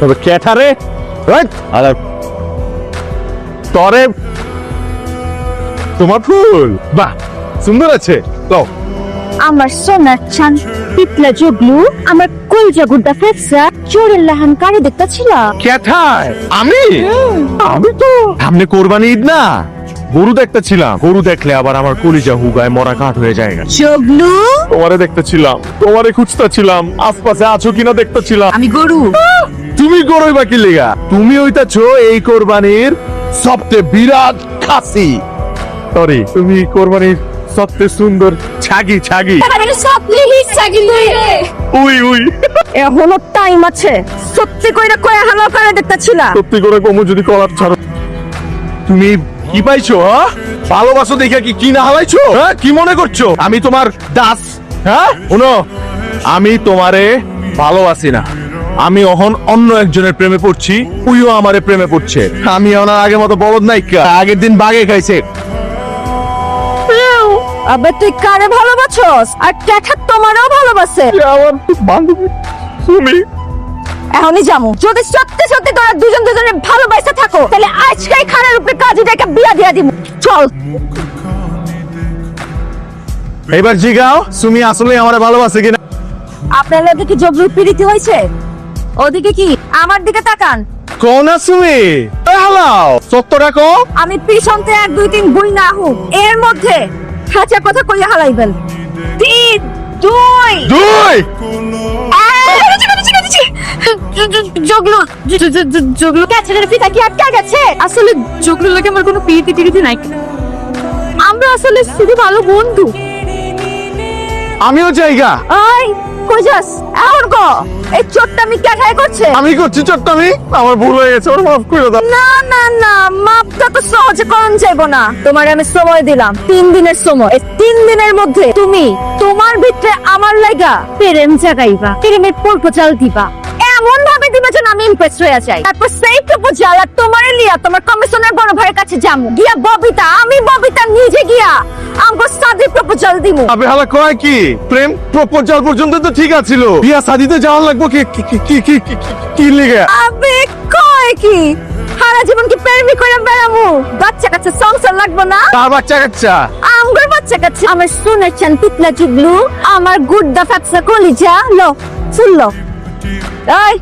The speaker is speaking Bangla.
তবে ক্যাঠারে আর তরে তোমার ফুল বাহ সুন্দর আছে তো আমার সোনার চান পিতলা জগলু আমার কলজা গুড্ডা ফেসা চোরের লাহান কারে দেখতাছিল ক্যাঠায় আমি আমি তো সামনে কোরবানি ঈদ না গরু দেখতেছিলাম গরু দেখলে আবার আমার কলিজা হুগায় মরা কাঠ হয়ে যায় জগলু তোমারে দেখতেছিলাম তোমারে খুঁজতেছিলাম আশপাশে আছো কিনা দেখতেছিলাম আমি গরু তুমি গরুই বাকি লেগা তুমি হইতাছো এই কোরবানির সবচেয়ে বিরাট খাসি সরি তুমি কোরবানির সবচেয়ে সুন্দর ছাগি ছাগি উই উই এখনো টাইম আছে সত্যি কইরা কয়া হালো কারে দেখতাছিল সত্যি করে কমু যদি কলার ছাড়ো তুমি কি পাইছো হ্যাঁ ভালোবাসো দেখে কি না হালাইছো হ্যাঁ কি মনে করছো আমি তোমার দাস হ্যাঁ শুনো আমি তোমারে ভালোবাসি না আমি অহন অন্য একজনের প্রেমে পড়ছি উইও আমারে প্রেমে পড়ছে আমি ওনার আগের মতো বলদ নাই আগের দিন বাগে খাইছে আবে তুই কারে ভালোবাসছস আর ক্যাঠা তোমারও ভালোবাসে আমার বান্ধবী তুমি এখনই যামু যদি সত্যি সত্যি তোরা দুজন দুজনের ভালোবাসা থাকো তাহলে আজকেই খানের উপরে কাজীটাকে বিয়া দিয়া দিমু চল এবার জিগাও তুমি আসলে আমারে ভালোবাসে কিনা আপনার লাগে কি জগলু প্রীতি হইছে ওদিকে কি আমার দিকে তাকান কোন তুমি হ্যালো সত্যটা কো আমি পিছনতে 1 2 3 গুই না হুক এর মধ্যে খাঁচা কথা কইয়া হালাইবেন 3 2 দুই জগলু জগলু ক্যাচের পিতা কি আটকা গেছে আসলে জগলু লাগে আমার কোনো প্রীতি নাই আমরা আসলে শুধু ভালো বন্ধু আমিও জায়গা আই কই যাস এখন গো এই চোটটা আমি ক্যাঠায় করছে আমি করছি চট্টামি আমার ভুল হয়ে গেছে ওর মাফ করে দাও না না না মাপটা তো সহজে করন যাইব না তোমার আমি সময় দিলাম 3 দিনের সময় এই 3 দিনের মধ্যে তুমি তোমার ভিতরে আমার লাগা প্রেম জাগাইবা প্রেমের প্রপোজাল দিবা এমন ভাবে দিবা যেন আমি ইমপ্রেস হয়ে যাই তারপর সেই প্রপোজাল আর তোমার লিয়া তোমার কমিশনার বড় ভাইয়ের কাছে যামু গিয়া আমি ববিতা নিজে গিয়া আমগো সাদে প্রপোজাল দিমু আবে হালা কয় কি প্রেম প্রপোজাল পর্যন্ত তো ঠিক আছিল বিয়া শাদিতে যাওয়ার লাগবো কি কি কি কি কি লিগে আবে কয় কি সারা জীবন কি প্রেমই করে বেড়ামু বাচ্চা কাচ্চা সংসার লাগবো না তার বাচ্চা কাচ্চা আমগর বাচ্চা কাচ্চা আমার সোনার চান পিতলা জুগলু আমার গুড্ডা ফাটসা কলিজা লো ফুল লো এই